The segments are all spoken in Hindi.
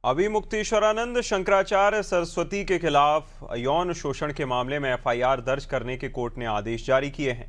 अभी मुक्तेश्वरानंद शंकराचार्य सरस्वती के खिलाफ यौन शोषण के मामले में एफआईआर दर्ज करने के कोर्ट ने आदेश जारी किए हैं।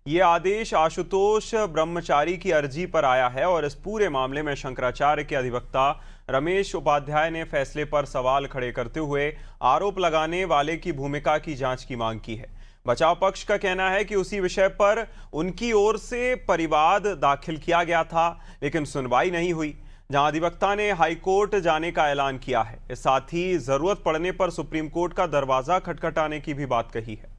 ये आदेश आशुतोष ब्रह्मचारी की अर्जी पर आया है और इस पूरे मामले में शंकराचार्य के अधिवक्ता रमेश उपाध्याय ने फैसले पर सवाल खड़े करते हुए आरोप लगाने वाले की भूमिका की जांच की मांग की है। बचाव पक्ष का कहना है कि उसी विषय पर उनकी ओर से परिवाद दाखिल किया गया था, लेकिन सुनवाई नहीं हुई, जहां अधिवक्ता ने हाईकोर्ट जाने का ऐलान किया है। इस साथ ही जरूरत पड़ने पर सुप्रीम कोर्ट का दरवाजा खटखटाने की भी बात कही है।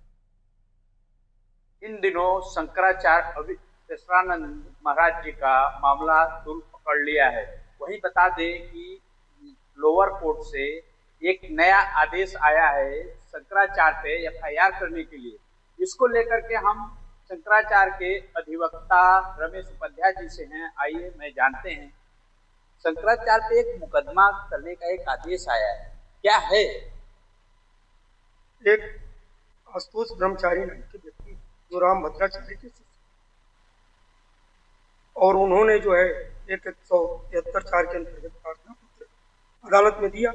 इन दिनों शंकराचार्य अविश्रानंद महाराज जी का मामला तुल पकड़ लिया है। वही बता दें कि लोअर कोर्ट से एक नया आदेश आया है शंकराचार्य पे एफआईआर करने के लिए। इसको लेकर के हम शंकराचार्य के अधिवक्ता रमेश उपाध्याय जी से हैं। आइए मैं जानते हैं, शंकराचार्य पे एक मुकदमा करने का एक आदेश आया है, क्या है? एक आशुतोष ब्रह्मचारी नाम के व्यक्ति जो राम भद्राचार्य के शिष्य और उन्होंने जो है 173(4) के अंतर्गत प्रार्थना पत्र अदालत में दिया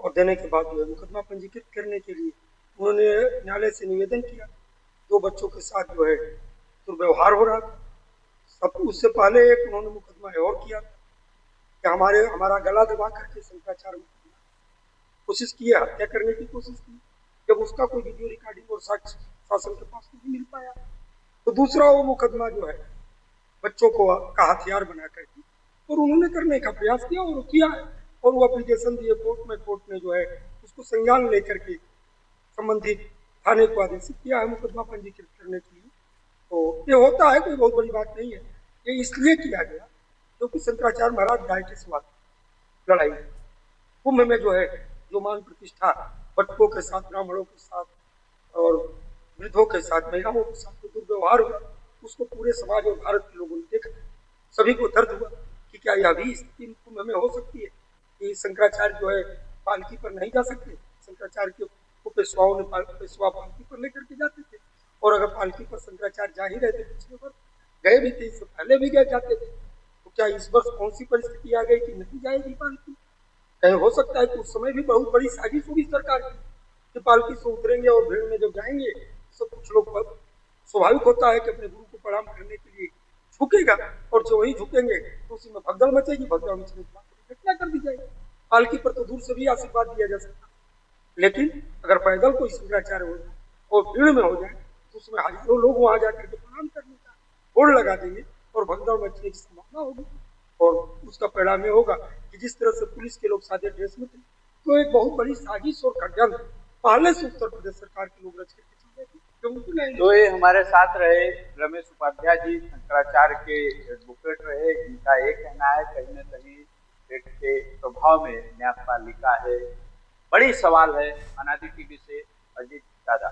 और देने के बाद जो है मुकदमा पंजीकृत करने के लिए उन्होंने न्यायालय से निवेदन किया। 2 बच्चों के साथ जो है दुर्व्यवहार हो रहा था। सब उससे पहले एक उन्होंने मुकदमा और किया कि हमारा गला दबा करके शंकराचार्य कोशिश की, हत्या करने की कोशिश की। जब उसका कोई वीडियो रिकॉर्डिंग और साक्ष्य शासन के पास नहीं मिल पाया तो दूसरा वो मुकदमा जो है बच्चों को का हथियार बना करके और उन्होंने करने का प्रयास किया और किया है और वो एप्लीकेशन दिए कोर्ट में। कोर्ट ने जो है उसको संज्ञान लेकर के संबंधित थाने को आदेशित किया है मुकदमा पंजीकृत करने के लिए। तो ये होता है, कोई बहुत बड़ी बात नहीं है। ये इसलिए किया गया क्योंकि शंकराचार्य महाराज गाय के सवाल लड़ाई कुंभ में जो है जो मान प्रतिष्ठा बच्चों के साथ, ब्राह्मणों के साथ और वृद्धों के साथ, महिलाओं के साथ जो दुर्व्यवहार हुआ उसको पूरे समाज और भारत के लोगों ने देखा। सभी को दर्द हुआ कि क्या यह भी स्थिति कुंभ में हो सकती है कि शंकराचार्य जो है पालकी पर नहीं जा सकते। शंकराचार्य के पेशवाओं ने पेशवा पालकी पर लेकर के जाते थे और अगर पालकी पर शंकराचार्य जा ही रहते, पिछले वर्ष गए भी थे, इससे पहले भी गए जाते थे, तो क्या इस वर्ष कौन सी परिस्थिति आ गई कि नहीं जाएगी पालकी? कहीं हो सकता है कि उस समय भी बहुत बड़ी साजिश होगी सरकार की कि पालकी से उतरेंगे और भीड़ में जब जाएंगे सब कुछ लोग, स्वाभाविक होता है कि अपने गुरु को प्रणाम करने के लिए झुकेगा और जो वही झुकेंगे तो उसी में भगदड़ मचेगी। भगदड़ मचने के बाद घटना कर दी जाएगी। पालकी पर तो दूर से भी आशीर्वाद दिया जा सकता है, लेकिन अगर पैदल कोई शंकराचार्य हो जाए और भीड़ में हो जाए तो उसमें हजारों लोग वहां जाकर के प्रणाम करने का होड़ लगा देंगे और भगदड़ मचने की संभावना होगी और उसका परिणाम ये होगा कि जिस तरह से पुलिस के लोग सादे ड्रेस में थे तो एक बहुत बड़ी साजिश और षड्यंत्र पहले से उत्तर प्रदेश सरकार के लोग रच करके चल रहे थे। तो ये हमारे साथ रहे रमेश उपाध्याय जी, शंकराचार्य के एडवोकेट रहे। इनका ये कहना है कहीं न कहीं पेट के प्रभाव में न्यायपालिका है। बड़ी सवाल है। अनादि टीवी से अजीत दादा।